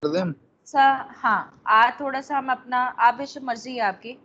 कर दें। सा हाँ, आज थोड़ा सा हम अपना, आप बेशक मर्जी है आपकी।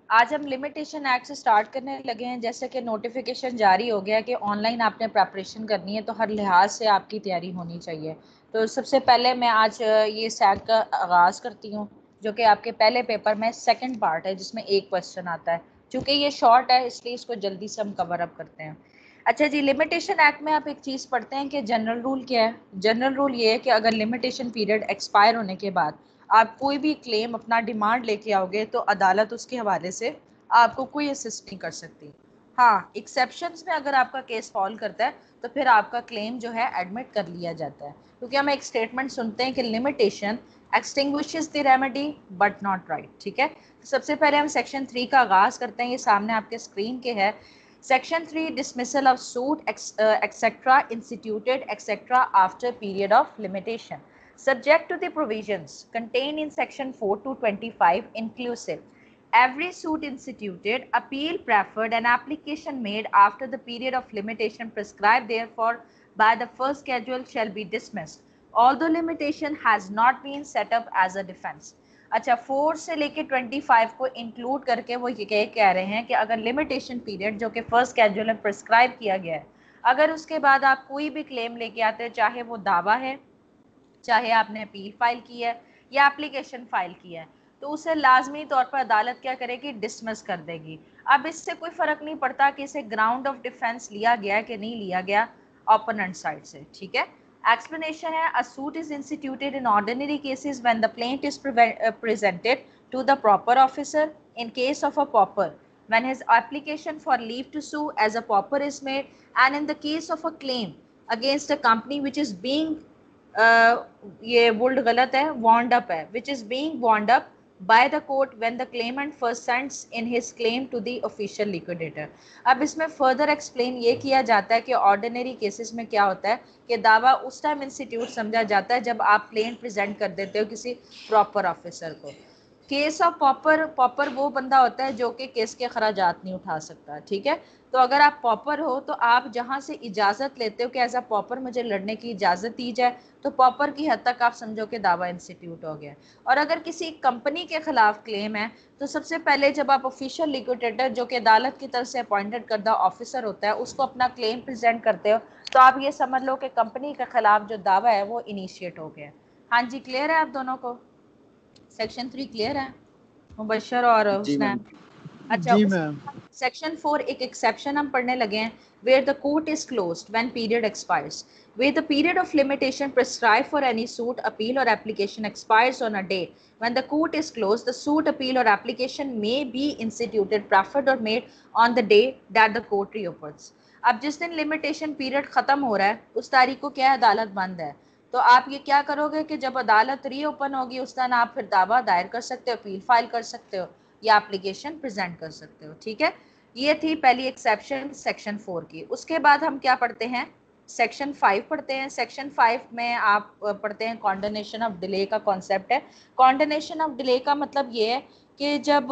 आज हम लिमिटेशन एक्ट से स्टार्ट करने लगे हैं। जैसे कि नोटिफिकेशन जारी हो गया कि ऑनलाइन आपने प्रेपरेशन करनी है, तो हर लिहाज से आपकी तैयारी होनी चाहिए। तो सबसे पहले मैं आज ये सैट का आगाज़ करती हूँ, जो कि आपके पहले पेपर में सेकंड पार्ट है, जिसमें एक क्वेश्चन आता है। चूंकि ये शॉर्ट है, इसलिए इसको जल्दी से हम कवर अप करते हैं। अच्छा जी, लिमिटेशन एक्ट में आप एक चीज़ पढ़ते हैं कि जनरल रूल क्या है। जनरल रूल ये है कि अगर लिमिटेशन पीरियड एक्सपायर होने के बाद आप कोई भी क्लेम अपना डिमांड लेके आओगे, तो अदालत उसके हवाले से आपको कोई असिस्ट नहीं कर सकती। हाँ, एक्सेप्शंस में अगर आपका केस फॉल करता है, तो फिर आपका क्लेम जो है एडमिट कर लिया जाता है। क्योंकि हम एक स्टेटमेंट सुनते हैं कि limitation extinguishes the remedy but not right. ठीक है, तो सबसे पहले हम सेक्शन 3 का आगाज करते हैं। ये सामने आपके स्क्रीन के है। Section 3, dismissal of suit, etc., instituted, etc., after period of limitation. Subject to the provisions contained in Section 4 to 25, inclusive. Every suit instituted, appeal preferred, and application made after the period of limitation prescribed therefore by the first schedule shall be dismissed, although limitation has not been set up as a defense. अच्छा, 4 से लेके 25 को include करके वो ये कह रहे हैं कि अगर लिमिटेशन पीरियड जो कि फर्स्ट स्केड्यूल में प्रिस्क्राइब किया गया है, अगर उसके बाद आप कोई भी क्लेम लेके आते हैं, चाहे वो दावा है, चाहे आपने अपील फाइल की है या एप्लीकेशन फाइल किया है, तो उसे लाजमी तौर पर अदालत क्या करेगी, डिसमिस कर देगी। अब इससे कोई फर्क नहीं पड़ता कि इसे ग्राउंड ऑफ डिफेंस लिया गया कि नहीं लिया गया ओपोनेंट साइड से। ठीक है, एक्सप्लेनेशन है, a suit is instituted in ordinary cases when the plaint is presented to the proper officer in case of a pauper when his application for leave to sue as a pauper is made, and in the case of a claim against a company which is being ये bold गलत है, wound up है, which is being wound up by the court when the claimant first sends in his claim to the official liquidator. अब इसमें further explain ये किया जाता है कि ऑर्डिनरी केसेस में क्या होता है कि दावा उस टाइम इंस्टीट्यूट समझा जाता है जब आप प्लेन प्रेजेंट कर देते हो किसी प्रॉपर ऑफिसर को। केस ऑफ पॉपर, पॉपर वो बंदा होता है जो कि केस के अखराजात नहीं उठा सकता। ठीक है, तो अगर आप पॉपर हो तो आप जहां से इजाज़त लेते हो कि एज अ पॉपर मुझे लड़ने की इजाज़त दी जाए, तो पॉपर की हद तक आप समझो कि दावा इंस्टीट्यूट हो गया। और अगर किसी कंपनी के खिलाफ क्लेम है, तो सबसे पहले जब आप ऑफिशियल लिक्विडेटर जो कि अदालत की तरफ से अपॉइंटेड करदा ऑफिसर होता है उसको अपना क्लेम प्रेजेंट करते हो, तो आप ये समझ लो कि कंपनी के खिलाफ जो दावा है वो इनिशिएट हो गया। हाँ जी, क्लियर है आप दोनों को? सेक्शन 3 क्लियर है मुबशर और जी मैम। हुस्नैन? अच्छा, जी उसके मैम। बाद सेक्शन 4 एक एक्सेप्शन हम पढ़ने लगे हैं, where the court is closed when period expires, where the period of limitation prescribed for any suit, appeal or application expires on a day when the court is closed. The suit, appeal or application may be instituted, preferred or made on the day that the court reopens. अब जिस दिन limitation period खत्म हो रहा है उस तारीख को क्या है, अदालत बंद है। तो आप ये क्या करोगे कि जब अदालत रीओपन होगी उस दिन आप फिर दावा दायर कर सकते हो, अपील फाइल कर सकते हो या एप्लीकेशन प्रेजेंट कर सकते हो। ठीक है, ये थी पहली एक्सेप्शन सेक्शन 4 की। उसके बाद हम क्या पढ़ते हैं, सेक्शन 5 पढ़ते हैं। सेक्शन 5 में आप पढ़ते हैं कॉन्डोनेशन ऑफ डिले का कॉन्सेप्ट है। कॉन्डोनेशन ऑफ डिले का मतलब ये है कि जब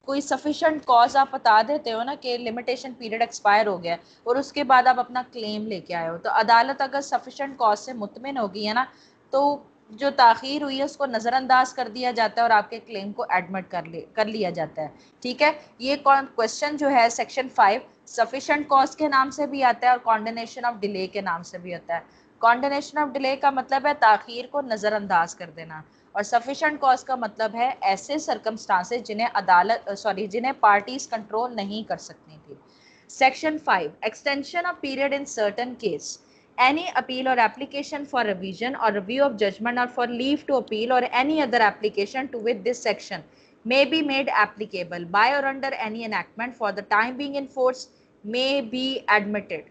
कोई सफिशेंट कॉज आप बता देते हो ना कि लिमिटेशन पीरियड एक्सपायर हो गया और उसके बाद आप अपना क्लेम लेके आए हो, तो अदालत अगर सफिशेंट कॉज से मुतमिन होगी है ना, तो जो ताखीर हुई है उसको नज़रअंदाज कर दिया जाता है और आपके क्लेम को एडमिट कर लिया जाता है। ठीक है, ये क्वेश्चन जो है सेक्शन 5 सफिशेंट कॉज के नाम से भी आता है और कॉन्डोनेशन ऑफ डिले के नाम से भी आता है। कॉन्डोनेशन ऑफ डिले का मतलब है ताखीर को नज़रअंदाज कर देना, और सफिशेंट कॉज का मतलब है ऐसे सरकमस्टांसेस जिन्हें पार्टीज कंट्रोल नहीं कर सकती थी। Section 5 extension of period in certain case, any appeal or application for revision or review of judgment or for leave to appeal or any other application to which this section may be made applicable by or under any enactment for the time being in force may be admitted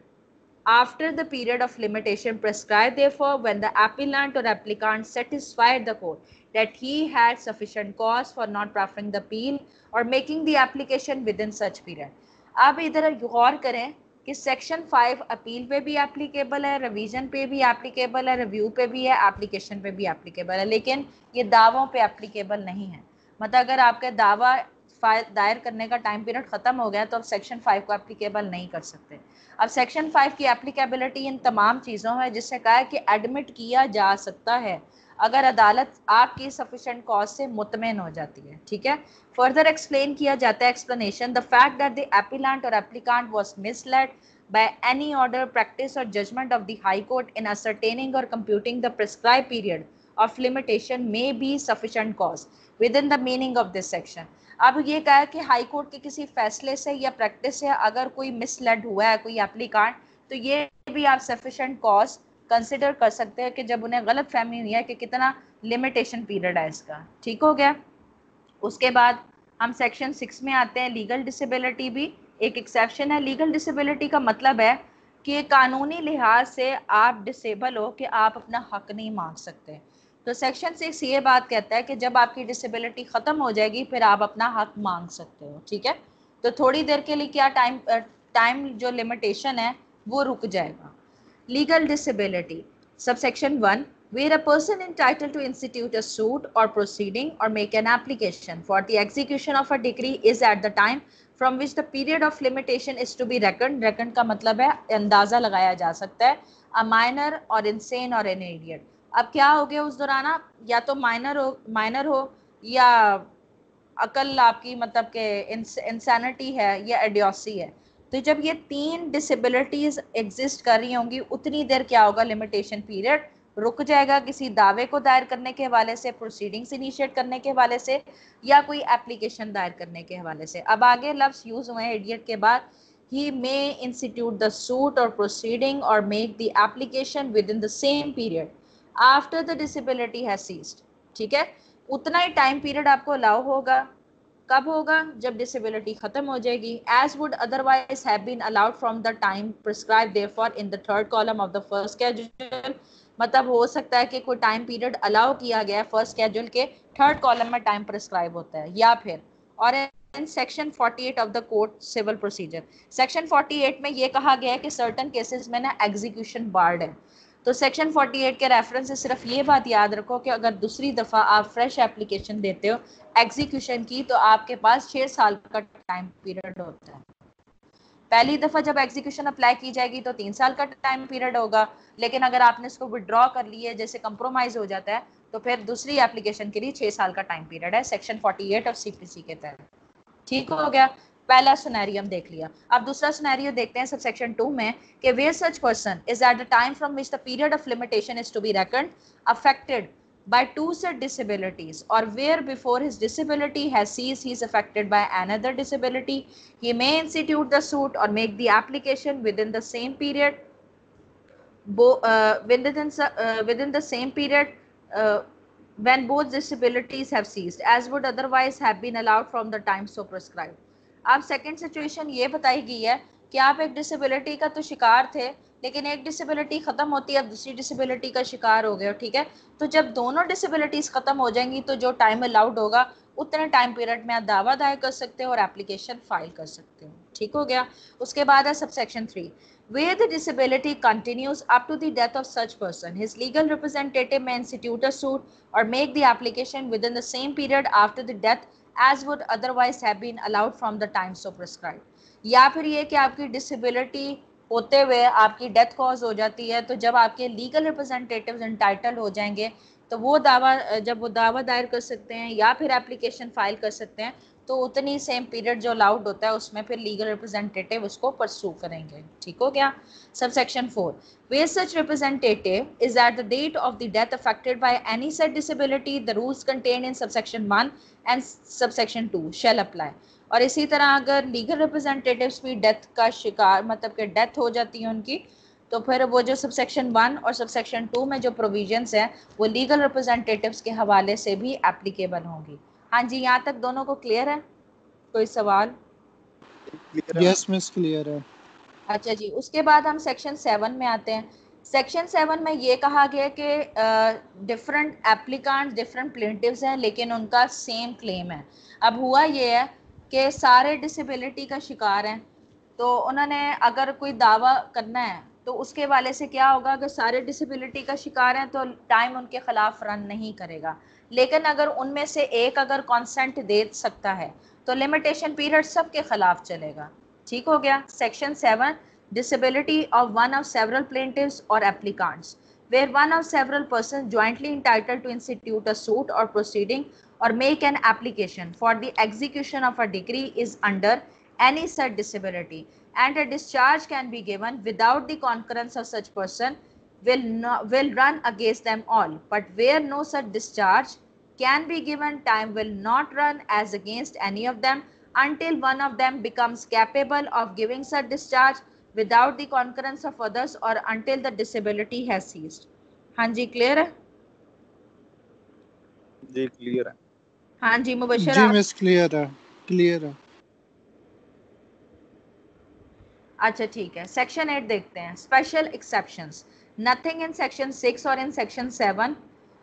after the period of limitation prescribed. Therefore, when the appellant or applicant satisfied the court that he had sufficient cause for not preferring the appeal or making the application within such period. अब इधर गौर करें कि section 5 appeal पे भी applicable है, revision पे भी applicable है, रिव्यू पे भी है, एप्लीकेशन पे भी एप्लीकेबल है, लेकिन ये दावों पे एप्लीकेबल नहीं है। मतलब अगर आपका दावा दायर करने का टाइम पीरियड खत्म हो गया तो अब सेक्शन 5 को एप्लीकेबल नहीं कर सकते। अब सेक्शन 5 की एप्लीकेबिलिटी इन तमाम चीज़ों है जिससे कहा है कि एडमिट किया जा सकता है अगर अदालत आपकी सफिशिएंट कॉज से मुतमईन हो जाती है। ठीक है, फर्दर एक्सप्लेन किया जाता है explanation the fact that the applicant और applicant was misled by any order, practice or judgment of the High Court in ascertaining or computing the prescribed period of limitation may be sufficient cause within the meaning of this section। अब ये कहा है कि high court के किसी फैसले से या प्रैक्टिस से अगर कोई मिसलेड हुआ है कोई एप्लीकेंट, तो ये भी आप सफिशिएंट कॉज कंसिडर कर सकते हैं कि जब उन्हें गलत फहमी हुई है कि कितना लिमिटेशन पीरियड है इसका। ठीक हो गया। उसके बाद हम सेक्शन 6 में आते हैं, लीगल डिसेबिलिटी भी एक एक्सेप्शन है। लीगल डिसेबिलिटी का मतलब है कि कानूनी लिहाज से आप डिसेबल हो कि आप अपना हक नहीं मांग सकते। तो सेक्शन 6 ये बात कहता है कि जब आपकी डिसेबिलिटी ख़त्म हो जाएगी फिर आप अपना हक मांग सकते हो। ठीक है, तो थोड़ी देर के लिए क्या टाइम जो लिमिटेशन है वो रुक जाएगा। Legal disability subsection 1 where a person entitled to institute a suit or proceeding or make an application for the execution of a decree is at the time from which the period of limitation is to be reckoned। reckoned का मतलब है अंदाजा लगाया जा सकता है। a minor or insane or an idiot। अब क्या हो गया उस दौरान, आप या तो माइनर हो या अकल आपकी मतलब के इंसैनिटी है या एडियोसी है। तो जब ये तीन डिसेबिलिटीज एग्जिस्ट कर रही होंगी उतनी देर क्या होगा, लिमिटेशन पीरियड रुक जाएगा किसी दावे को दायर करने के हवाले से, प्रोसीडिंग्स इनिशिएट करने के हवाले से या कोई एप्लीकेशन दायर करने के हवाले से। अब आगे लफ्ज यूज हुए हैं इडियट के बाद, he may institute the suit or proceeding or make the application within the same period after the disability has ceased। ठीक है, उतना ही टाइम पीरियड आपको अलाउ होगा। कब होगा, जब डिसेबिलिटी खत्म हो जाएगी। As would otherwise have been allowed from the time prescribe therefor in the third column of the first schedule. मतलब हो सकता है कि कोई टाइम पीरियड अलाउ किया गया है फर्स्ट शेड्यूल के थर्ड कॉलम में टाइम प्रिस्क्राइब होता है, या फिर और in section 48 of the code civil procedure, section 48 में ये कहा गया है कि सर्टन केसेस में ना एग्जीक्यूशन बार्ड है। तो सेक्शन 48 के रेफरेंस से सिर्फ ये बात याद रखो कि अगर दूसरी दफ़ा आप फ्रेश एप्लीकेशन देते हो एग्जीक्यूशन की तो आपके पास 6 साल का टाइम पीरियड होता है। पहली दफ़ा जब एग्जीक्यूशन अप्लाई की जाएगी तो 3 साल का टाइम पीरियड होगा, लेकिन अगर आपने इसको विड्रॉ कर लिया है, जैसे कंप्रोमाइज़ हो जाता है, तो फिर दूसरी एप्लीकेशन के लिए 6 साल का टाइम पीरियड है सेक्शन 48 और सीपीसी के तहत। ठीक हो गया, पहला सिनेरियो हम देख लिया। अब दूसरा सिनेरियो देखते हैं सबसेक्शन 2 में कि where such person is at the time from which the period of limitation is to be reckoned affected by two said disabilities, or where before his disability has ceased he is affected by another disability, he may institute the suit or make the application within the same period within the same period when both disabilities have ceased as would otherwise have been allowed from the time so prescribed। अब second situation ये बताई गई है कि आप एक disability का तो शिकार थे, लेकिन एक डिसेबिलिटी खत्म होती है, अब दूसरी डिसेबिलिटी का शिकार हो गए हो। ठीक है, तो जब दोनों डिसेबिलिटीज खत्म हो जाएंगी तो जो टाइम अलाउड होगा उतने टाइम पीरियड में आप दावा दायर कर सकते हो और एप्लीकेशन फाइल कर सकते हो। ठीक हो गया। उसके बाद है subsection 3 where the disability continues up to the death of such person, his legal representative may institute a suit or make the application within the same period after the death as would otherwise have been allowed from the time so prescribed। या फिर ये कि आपकी disability होते हुए आपकी death cause हो जाती है, तो जब आपके लीगल रिप्रेजेंटेटिव्स एंटाइटल हो जाएंगे तो वो दावा जब वो दावा दायर कर सकते हैं या फिर एप्लीकेशन फाइल कर सकते हैं, तो उतनी सेम पीरियड जो अलाउड होता है उसमें फिर लीगल रिप्रेजेंटेटिव उसको परसू करेंगे। ठीक हो गया। Subsection 4 where such representative is at the date of the death affected by any said disability the rules contained in subsection 1 and subsection 2 shall apply। और इसी तरह अगर लीगल रिप्रेजेंटेटिव्स भी डेथ का शिकार मतलब कि डेथ हो जाती है उनकी, तो फिर वो जो सबसेक्शन 1 और सबसेक्शन 2 में जो प्रोविजंस हैं वो लीगल रिप्रेजेंटेटिव्स के हवाले से भी एप्लीकेबल होंगी। हाँ जी, यहाँ तक दोनों को क्लियर है? कोई सवाल? यस मिस, क्लियर है। अच्छा जी, उसके बाद हम सेक्शन 7 में आते हैं। सेक्शन 7 में ये कहा गया कि डिफरेंट एप्लीकेंट्स डिफरेंट प्लेंटिव्स हैं लेकिन उनका सेम क्लेम है। अब हुआ ये है कि सारे डिसेबिलिटी का शिकार हैं, तो उन्होंने अगर कोई दावा करना है तो उसके वाले से क्या होगा, अगर सारे डिसेबिलिटी का शिकार हैं तो टाइम उनके खिलाफ रन नहीं करेगा, लेकिन अगर उनमें से एक अगर कॉन्सेंट दे सकता है तो लिमिटेशन पीरियड सबके खिलाफ चलेगा। ठीक हो गया। Section 7, disability of one of several plaintiffs or applicants, where one of several persons jointly entitled to institute a suit or proceeding or make an application for the execution of a decree is under any such disability, and a discharge can be given without the concurrence of such person will run against them all. But where no such discharge can be given, time will not run as against any of them until one of them becomes capable of giving such discharge without the concurrence of others or until the disability has ceased. हाँ जी clear है? जी clear है। हाँ जी मुबशर जी आप? Miss clear है, clear है। अच्छा ठीक है। सेक्शन 8 देखते हैं, special exceptions. Nothing in section 6 और in section 7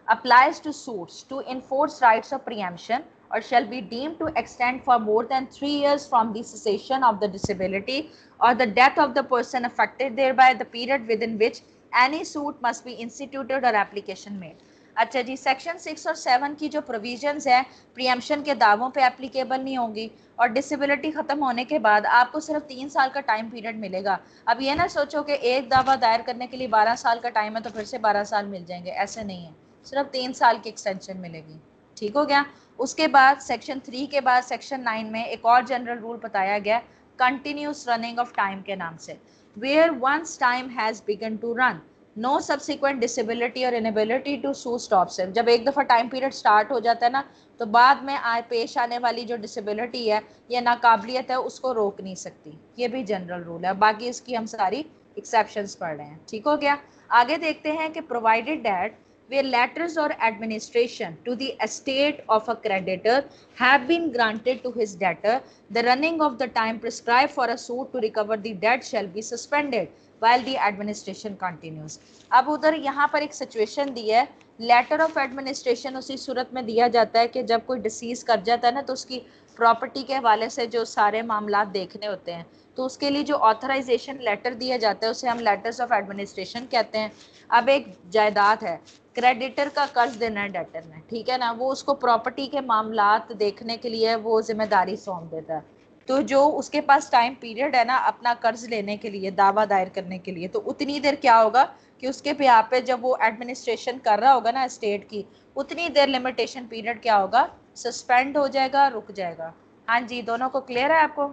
applies to suits to enforce rights of preemption or shall be deemed to extend for more than 3 years from the cessation of the disability or the death of the person affected thereby, the period within which any suit must be instituted or application made. अच्छा जी, section 6 और 7 की जो provisions है preemption के दावों पे applicable नहीं होंगी और डिसेबिलिटी खत्म होने के बाद आपको सिर्फ 3 साल का टाइम पीरियड मिलेगा। अब ये ना सोचो कि एक दावा दायर करने के लिए 12 साल का टाइम है तो फिर से 12 साल मिल जाएंगे, ऐसे नहीं है, सिर्फ 3 साल की एक्सटेंशन मिलेगी। ठीक हो गया। उसके बाद सेक्शन 3 के बाद सेक्शन 9 में एक और जनरल रूल बताया गया कंटिन्यूस रनिंग ऑफ टाइम के नाम से, where once time has begun to run no subsequent disability और inability to sue stops it. जब एक दफ़ा टाइम पीरियड स्टार्ट हो जाता है ना तो बाद में पेश आने वाली जो डिसेबिलिटी है या नाकाबिलियत है उसको रोक नहीं सकती। ये भी जनरल रूल है, बाकी इसकी हम सारी एक्सेप्शंस पढ़ रहे हैं। ठीक हो गया। आगे देखते हैं कि provided that where letters or administration to the estate of a creditor have been granted to his debtor, the running of the time prescribed for a suit to recover the debt shall be suspended while the administration continues. अब उधर यहाँ पर एक situation दी है, letter of administration उसी सूरत में दिया जाता है कि जब कोई डिसीज कर जाता है ना तो उसकी प्रॉपर्टी के हवाले से जो सारे मामला देखने होते हैं तो उसके लिए जो ऑथराइजेशन लेटर दिया जाता है उसे हम लेटर्स ऑफ एडमिनिस्ट्रेशन कहते हैं। अब एक जायदाद है, क्रेडिटर का कर्ज देना है डेटर ने, ठीक है ना, वो उसको प्रॉपर्टी के मामलात देखने के लिए वो जिम्मेदारी सौंप देता है। तो जो उसके पास टाइम पीरियड है ना अपना कर्ज लेने के लिए, दावा दायर करने के लिए, तो उतनी देर क्या होगा कि उसके ब्याह पे जब वो एडमिनिस्ट्रेशन कर रहा होगा ना स्टेट की, उतनी देर लिमिटेशन पीरियड क्या होगा, सस्पेंड हो जाएगा, रुक जाएगा। हाँ जी, दोनों को क्लियर है आपको?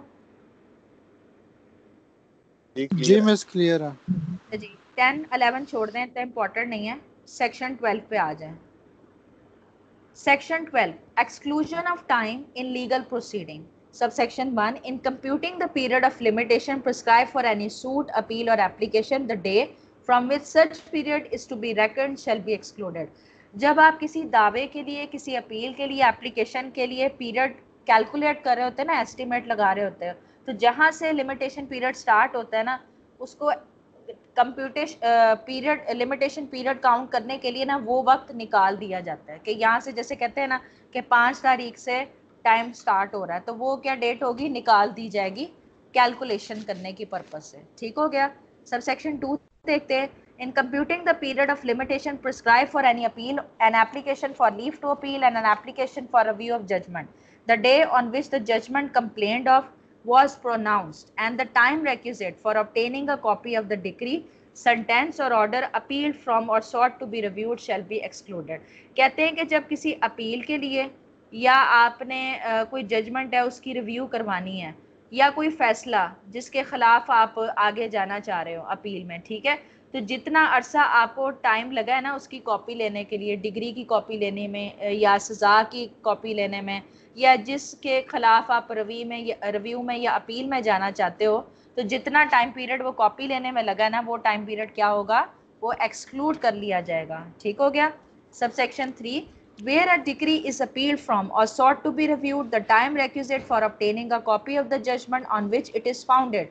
जी मिस क्लियर है जी। 10, 11 छोड़ दें, तो इम्पोर्टेंट नहीं है। सेक्शन 12 पे आ जाएं। Section 12, exclusion of time in legal proceeding. Subsection 1, in computing the period of limitation prescribed for any suit, appeal or application, the day from which such period is to be reckoned shall be excluded. जब आप किसी दावे के लिए, किसी appeal के लिए, application के लिए पीरियड कैलकुलेट कर रहे होते हैं ना, एस्टिमेट लगा रहे होते हैं, तो जहाँ से लिमिटेशन पीरियड स्टार्ट होता है ना उसको computation period, limitation period count करने के लिए ना वो वक्त निकाल दिया जाता है कि यहाँ से जैसे कहते हैं ना कि 5 तारीख से टाइम स्टार्ट हो रहा है तो वो क्या डेट होगी, निकाल दी जाएगी कैलकुलेशन करने की पर्पज से। ठीक हो गया। सबसेक्शन 2 देखते हैं। In computing the period of limitation prescribe for any appeal, an application for leave to appeal and an application for review of judgment, the day on which the judgment complained of was pronounced and the time requisite for obtaining a copy of the decree, sentence or order appealed from or sought to be reviewed shall be excluded. कहते हैं कि जब किसी appeal के लिए या आपने कोई जजमेंट है उसकी रिव्यू करवानी है या कोई फैसला जिसके खिलाफ आप आगे जाना चाह रहे हो अपील में, ठीक है, तो जितना अरसा आपको टाइम लगा है ना उसकी कॉपी लेने के लिए, डिग्री की कॉपी लेने में या सज़ा की कॉपी लेने में, या जिसके खिलाफ आप रिव्यू में या अपील में जाना चाहते हो, तो जितना टाइम पीरियड वो कॉपी लेने में लगा ना वो टाइम पीरियड क्या होगा, वो एक्सक्लूड कर लिया जाएगा। ठीक हो गया। Subsection 3, where a decree is appealed from or sought to be reviewed, the time requisite for obtaining a copy of the judgment on which it is founded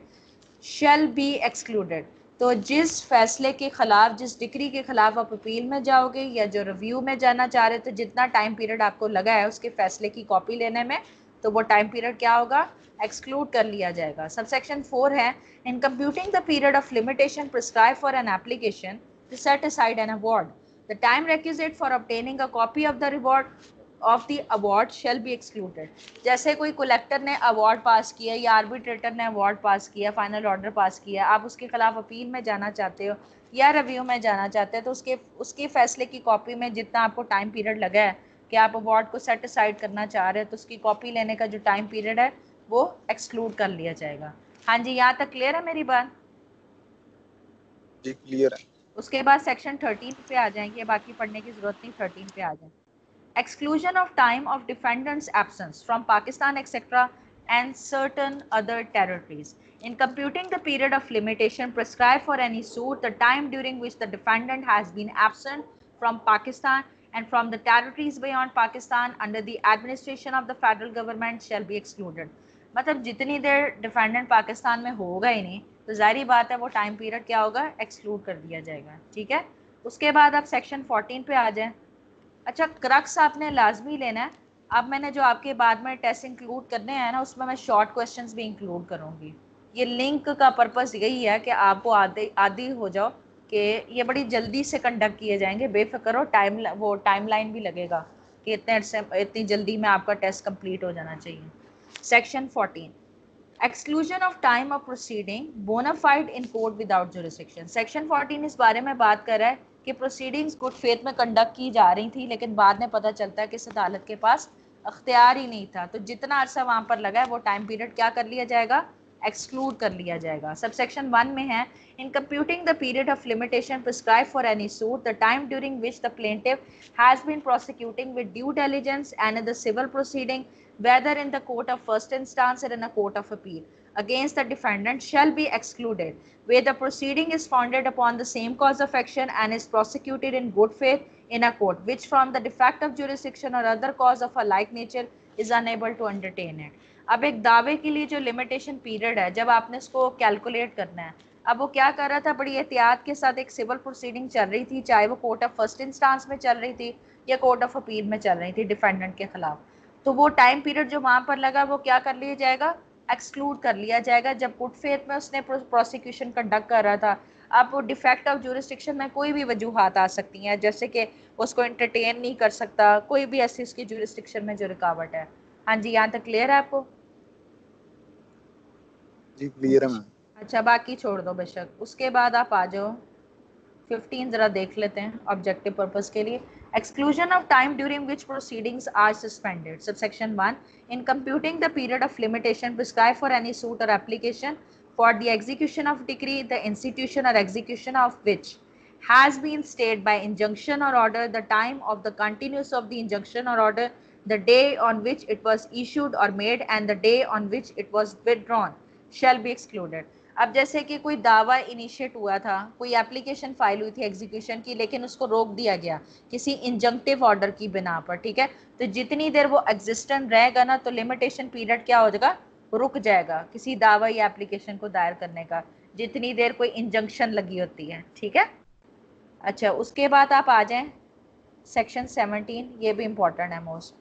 shall be excluded. तो जिस फैसले के खिलाफ, जिस डिक्री के खिलाफ आप appeal में जाओगे या जो रिव्यू में जाना चाह रहे, तो जितना टाइम पीरियड आपको लगा है उसके फैसले की कॉपी लेने में तो वो टाइम पीरियड क्या होगा, एक्सक्लूड कर लिया जाएगा। सबसेक्शन 4 है, in computing the period of limitation prescribe for an application to set aside an award, the time requisite for obtaining a copy of the reward of the award shall be excluded। जैसे कोई collector ने award पास किया या arbitrator ने award पास किया, final order pass किया, आप उसके खिलाफ अपील में जाना चाहते हो या रिव्यू में जाना चाहते हैं, तो उसके फैसले की कॉपी में जितना आपको टाइम पीरियड लगा है कि आप अवार्ड को सेट असाइड करना चाह रहे हैं, तो उसकी कॉपी लेने का जो टाइम पीरियड है वो एक्सक्लूड कर लिया जाएगा। हाँ जी, यहाँ तक क्लियर है मेरी बात? जी क्लियर है। उसके बाद सेक्शन 13 पे आ जाएंगे, बाकी पढ़ने की जरूरत नहीं, 13 पे आ जाए। Exclusion of time of defendant's absence from Pakistan, etc., and certain other territories. In computing the period of limitation prescribed for any suit, the time during which the defendant has been absent from Pakistan and from the territories beyond Pakistan under the administration of the federal government shall be excluded. मतलब जितनी देर defendant Pakistan में होगा ही नहीं, तो जाहिर बात है वो टाइम पीरियड क्या होगा, एक्सक्लूड कर दिया जाएगा। ठीक है, उसके बाद आप सेक्शन 14 पे आ जाएं। अच्छा, क्रक्स आपने लाजमी लेना है। अब मैंने जो आपके बाद में टेस्ट इंक्लूड करने हैं ना, उसमें मैं शॉर्ट क्वेश्चंस भी इंक्लूड करूंगी। ये लिंक का पर्पस यही है कि आपको आदी हो जाओ कि ये बड़ी जल्दी से कंडक्ट किए जाएंगे, बेफिक्र हो। टाइमलाइन भी लगेगा कि इतनी जल्दी में आपका टेस्ट कंप्लीट हो जाना चाहिए। Section 14, exclusion of time of proceeding bona fide in court without jurisdiction. Section 14 इस बारे में बात कर रहा है कि प्रोसीडिंग्स गुड फेथ में कंडक्ट की जा रही थी, लेकिन बाद में पता चलता है कि इस अदालत के पास अख्तियार ही नहीं था, तो जितना अरसा वहां पर लगा है वो टाइम पीरियड क्या कर लिया जाएगा, एक्सक्लूड कर लिया जाएगा। सब सेक्शन 1 में है, in computing the period of limitation prescribe for any suit, the time during which the plaintiff has been prosecuting with due diligence and in the civil proceeding whether in the court of first instance or in a court of appeal against the defendant shall be excluded where the proceeding is founded upon the same cause of action and is prosecuted in good faith in a court which from the defect of jurisdiction or other cause of a like nature is unable to entertain it। अब एक दावे के लिए जो limitation period है, जब आपने इसको कैलकुलेट करना है, अब वो क्या कर रहा था, बड़ी एहतियात के साथ एक सिविल प्रोसीडिंग चल रही थी, चाहे वो कोर्ट ऑफ फर्स्ट इंस्टांस में चल रही थी या कोर्ट ऑफ अपील में चल रही थी डिफेंडेंट के खिलाफ, तो वो टाइम पीरियड जो वहां पर लगा वो क्या कर लिया जाएगा, एक्सक्लूड कर लिया जाएगा। जब गुड फेथ में उसने प्रोसिक्यूशन कंडक्ट कर रहा था, अब वो डिफेक्ट ऑफ जुरिस्डिक्शन में कोई भी वजूहात आ सकती हैं, जैसे कि उसको एंटरटेन नहीं कर सकता, कोई भी ऐसी उसकी जुरिस्डिक्शन में जो रुकावट है। हाँ जी, यहाँ तक क्लियर है आपको? जी क्लियर है मैम। अच्छा, बाकी छोड़ दो बेशक। उसके बाद आप आ जाओ 15 जरा देख लेते हैं ऑब्जेक्टिव पर्पस के लिए। Exclusion of time during which proceedings are suspended. Subsection 1. In computing the period of limitation prescribed for any suit or application for the execution of decree, the institution or execution of which has been stayed by injunction or order, the time of the continuance of the injunction or order, the day on which it was issued or made, and the day on which it was withdrawn shall be excluded. अब जैसे कि कोई दावा initiate हुआ था, कोई application file हुई थी एग्जीक्यूशन की, लेकिन उसको रोक दिया गया किसी इंजंक्टिव ऑर्डर की बिना पर, ठीक है, तो जितनी देर वो एग्जिस्टेंट रहेगा ना, तो लिमिटेशन पीरियड क्या हो जाएगा, रुक जाएगा किसी दावा या एप्लीकेशन को दायर करने का, जितनी देर कोई इंजंक्शन लगी होती है। ठीक है, अच्छा, उसके बाद आप आ जाएं सेक्शन 17, ये भी इंपॉर्टेंट है most.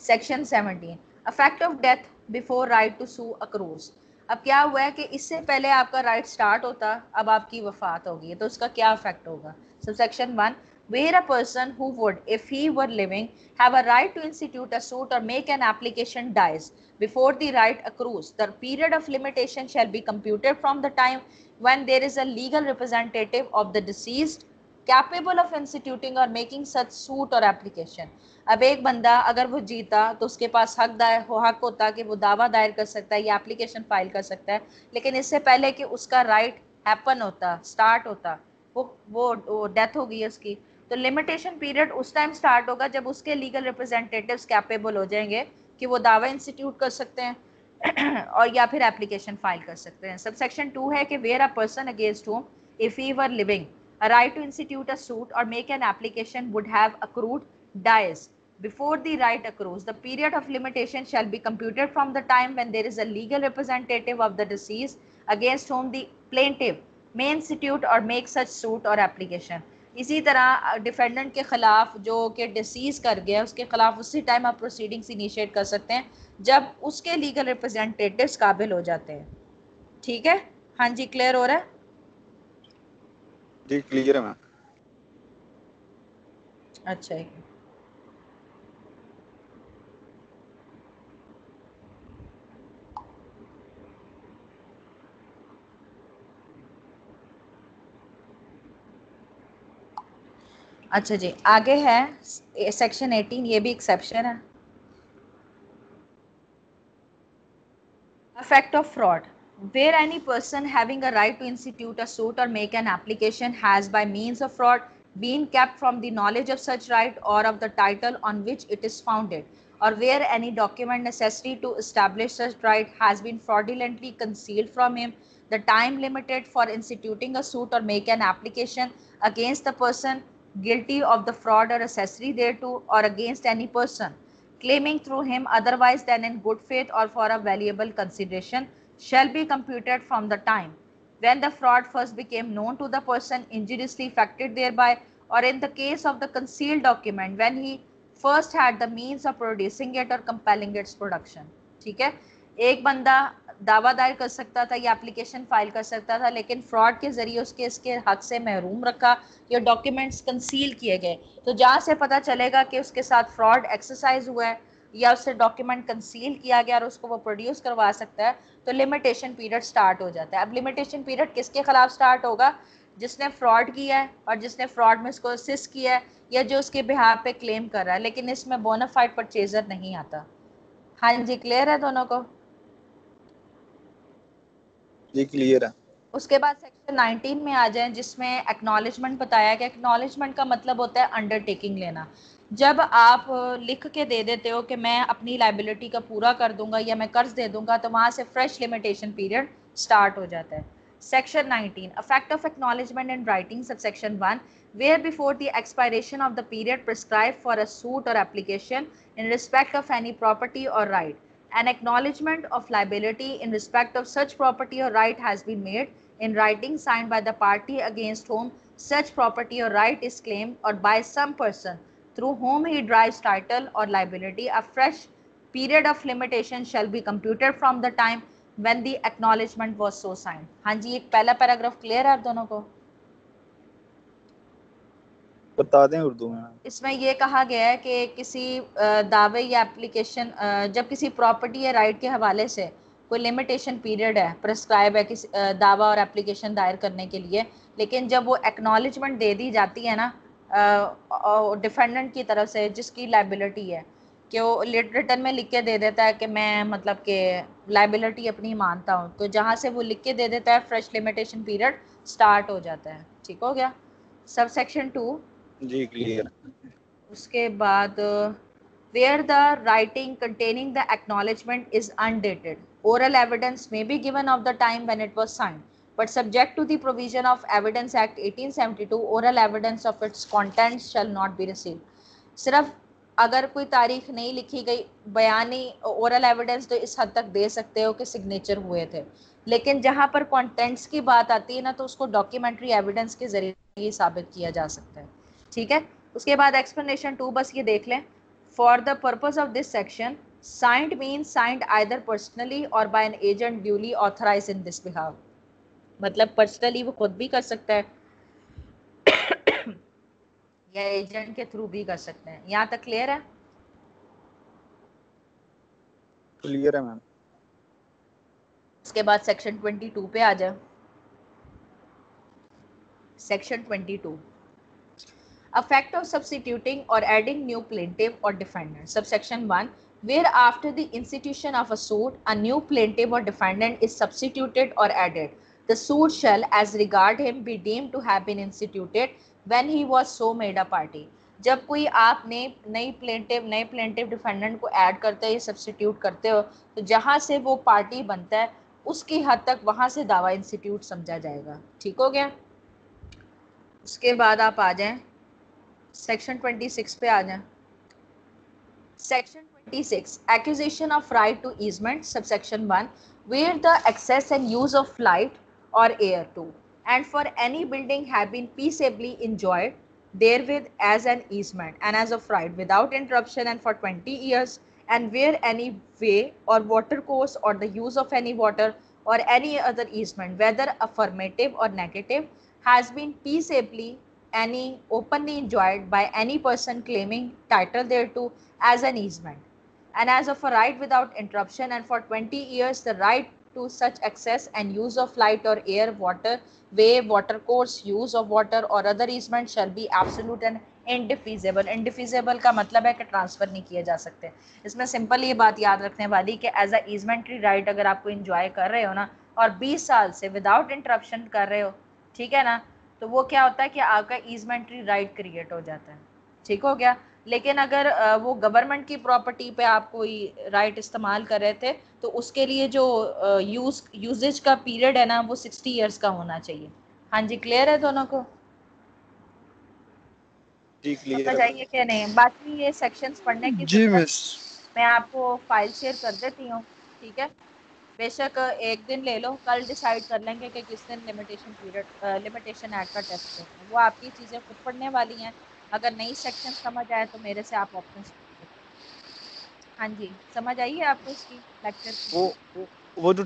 Section 17, affect of death before right to sue accrues. अब क्या हुआ है कि इससे पहले आपका राइट स्टार्ट होता, अब आपकी वफात होगी, तो उसका क्या इफेक्ट होगा। Subsection 1, where a person who would, if he were living, have a right to institute a suit or make an application dies before the right accrues, the period of limitation shall be computed from the time when there is a legal representative of the deceased capable of instituting or making such suit or application। अब एक बंदा अगर वो जीता तो उसके पास हक होता कि वो दावा दायर कर सकता है या एप्लीकेशन फाइल कर सकता है, लेकिन इससे पहले कि उसका राइट हैपन होता, स्टार्ट होता, वो डेथ हो गई उसकी, तो लिमिटेशन पीरियड उस टाइम स्टार्ट होगा जब उसके लीगल रिप्रेजेंटेटिव्स कैपेबल हो जाएंगे कि वो दावा इंस्टीट्यूट कर सकते हैं और या फिर एप्लीकेशन फाइल कर सकते हैं। सबसेक्शन 2 है कि where a person against whom if he were living a right to institute a suit or make an application would have accrued dies before the right accrues, the period of limitation shall be computed from the time when there is a legal representative of the deceased against whom the plaintiff may institute or make such suit or application। इसी तरह defendant के खिलाफ जो कि disease कर गया उसके खिलाफ उसी टाइम आप प्रोसीडिंग्स इनिशिएट कर सकते हैं जब उसके लीगल रिप्रेजेंटेटिव्स काबिल हो जाते हैं। ठीक है, हाँ जी, क्लियर हो रहा है? जी क्लियर है मैम। अच्छा है। अच्छा जी, आगे है सेक्शन 18, ये भी एक्सेप्शन है। Effect of fraud. Where any person having a right to institute a suit or make an application has by means of fraud been kept from the knowledge of such right or of the title on which it is founded, or where any document necessary to establish such right has been fraudulently concealed from him, the time limited for instituting a suit or make an application against the person guilty of the fraud or accessory thereto, or against any person claiming through him otherwise than in good faith or for a valuable consideration shall be computed from the time when the fraud first became known to the person injuriously affected thereby, or in the case of the concealed document when he first had the means of producing it or compelling its production। ठीक है, एक बंदा दावा दायर कर सकता था या एप्लीकेशन फाइल कर सकता था, लेकिन फ्रॉड के जरिए उसके इसके हक से महरूम रखा या डॉक्यूमेंट्स कंसील किए गए। तो जहाँ से पता चलेगा कि उसके साथ फ्रॉड एक्सरसाइज हुआ है या उससे डॉक्यूमेंट कंसील किया गया और उसको वो प्रोड्यूस करवा सकता है, तो लिमिटेशन पीरियड स्टार्ट हो जाता है। अब लिमिटेशन पीरियड किसके खिलाफ स्टार्ट होगा? जिसने फ्रॉड किया है और जिसने फ्रॉड में उसको असिस्ट किया है या जो उसके बिहाफ पे क्लेम कर रहा है, लेकिन इसमें बोनाफाइड परचेजर नहीं आता। हाँ जी, क्लियर है दोनों को? जी क्लियर है। उसके बाद सेक्शन 19 में आ जाएं, जिसमें एक्नॉलेजमेंट बताया गया। एक्नॉलेजमेंट का मतलब होता है अंडरटेकिंग लेना। जब आप लिख के दे देते हो कि मैं अपनी लाइबिलिटी का पूरा कर दूंगा या मैं कर्ज दे दूंगा, तो वहां से फ्रेश लिमिटेशन पीरियड स्टार्ट हो जाता है। Section 19 affect of acknowledgement in writing, subsection 1 where before the expiration of the period prescribed for a suit or application in respect of any property or right, an acknowledgement of liability in respect of such property or right has been made in writing signed by the party against whom such property or right is claimed or by some person through whom he derives title or liability, a fresh period of limitation shall be computed from the time when the acknowledgement was so signed। हाँ जी, एक पहला paragraph clear है आप दोनों को? बता दें उर्दू में। इसमें ये कहा गया है कि किसी दावे या एप्लीकेशन, जब किसी प्रॉपर्टी या राइट के हवाले से कोई लिमिटेशन पीरियड है, प्रिस्क्राइब है किसी दावा और एप्लीकेशन दायर करने के लिए, लेकिन जब वो एक्नॉलेजमेंट दे दी जाती है ना डिफेंडेंट की तरफ से जिसकी लाइबिलिटी है, कि वो रिटर्न में लिख के दे देता है कि मैं मतलब कि लाइबिलिटी अपनी मानता हूँ, तो जहाँ से वो लिख के दे देता है फ्रेश लिमिटेशन पीरियड स्टार्ट हो जाता है। ठीक हो गया? Sub section 2। जी क्लियर। उसके बाद where the writing containing the acknowledgement is undated, oral evidence may be given of the time when it was signed, but subject to the provision of Evidence Act 1872, oral evidence of its contents shall not be received। सिर्फ अगर कोई तारीख नहीं लिखी गई, बयानी oral evidence तो इस हद तक दे सकते हो कि सिग्नेचर हुए थे, लेकिन जहाँ पर कंटेंट्स की बात आती है ना, तो उसको डॉक्यूमेंट्री एविडेंस के जरिए साबित किया जा सकता है। ठीक है, उसके बाद एक्सप्लेनेशन 2 बस ये देख लें। For the purpose of this section, signed means signed either personally और by an agent duly authorised in this behalf. मतलब पर्सनली वो खुद भी कर सकता है या एजेंट के थ्रू भी कर सकते हैं। यहाँ तक क्लियर है? क्लियर है मैम। उसके बाद सेक्शन 22 पे आ जाए। Section 22 effect of substituting or adding new plaintiff or defendant, subsection 1 where after the institution of a suit a new plaintiff or defendant is substituted or added, the suit shall as regard him be deemed to have been instituted when he was so made a party। जब कोई आप नए plaintiff defendant को add करते हो या substitute करते हो, तो जहाँ से वो पार्टी बनता है उसकी हद तक वहाँ से दावा इंस्टीट्यूट समझा जाएगा। ठीक हो गया? उसके बाद आप आ जाएं सेक्शन 26 पे आ जाएं। Section 26 acquisition of right to easement, subsection 1 where the access and use of light और air to and for any building have been peaceably enjoyed therewith as an easement and as of right without interruption and for 20 years, and where any way or water course or the use of any water or any other easement, whether affirmative or negative, has been peaceably any openly enjoyed by any person claiming title thereto as an easement and as of a right without interruption, and for 20 years the right to such access and use of light or air, water, way, water course, use of water or other easement shall be absolute and indefeasible. indefeasible का मतलब है कि transfer नहीं किए जा सकते। इसमें simple ये बात याद रखने वाली कि एज अ ईजमेंट्री राइट अगर आपको इंजॉय कर रहे हो ना और 20 साल से विदाउट इंटरप्शन कर रहे हो, ठीक है ना, तो वो क्या होता है कि आपका ईजमेंट्री राइट क्रिएट हो जाता है। ठीक हो गया। लेकिन अगर वो गवर्नमेंट की प्रॉपर्टी पे आप कोई राइट इस्तेमाल कर रहे थे तो उसके लिए जो यूजेज का पीरियड है ना वो 60 इयर्स का होना चाहिए। हाँ जी, क्लियर है दोनों को? जी क्लियर समझ है। आइए कि नहीं? बाकी ये सेक्शंस पढ़ने की जी जरूरत मिस। मैं आपको फाइल शेयर कर देती हूँ, ठीक है। बेशक एक दिन ले लो, कल डिसाइड कर लेंगे कि किस दिन लिमिटेशन पीरियड लिमिटेशन एक्ट का टेस्ट लेना है। वो आपकी चीज़ें खुद पढ़ने वाली हैं। अगर नई सेक्शन समझ आए तो मेरे से आप ऑप्शंस पूछ सकते हैं। हाँ जी, समझ आई है आपको इसकी लेक्चर की? वो जो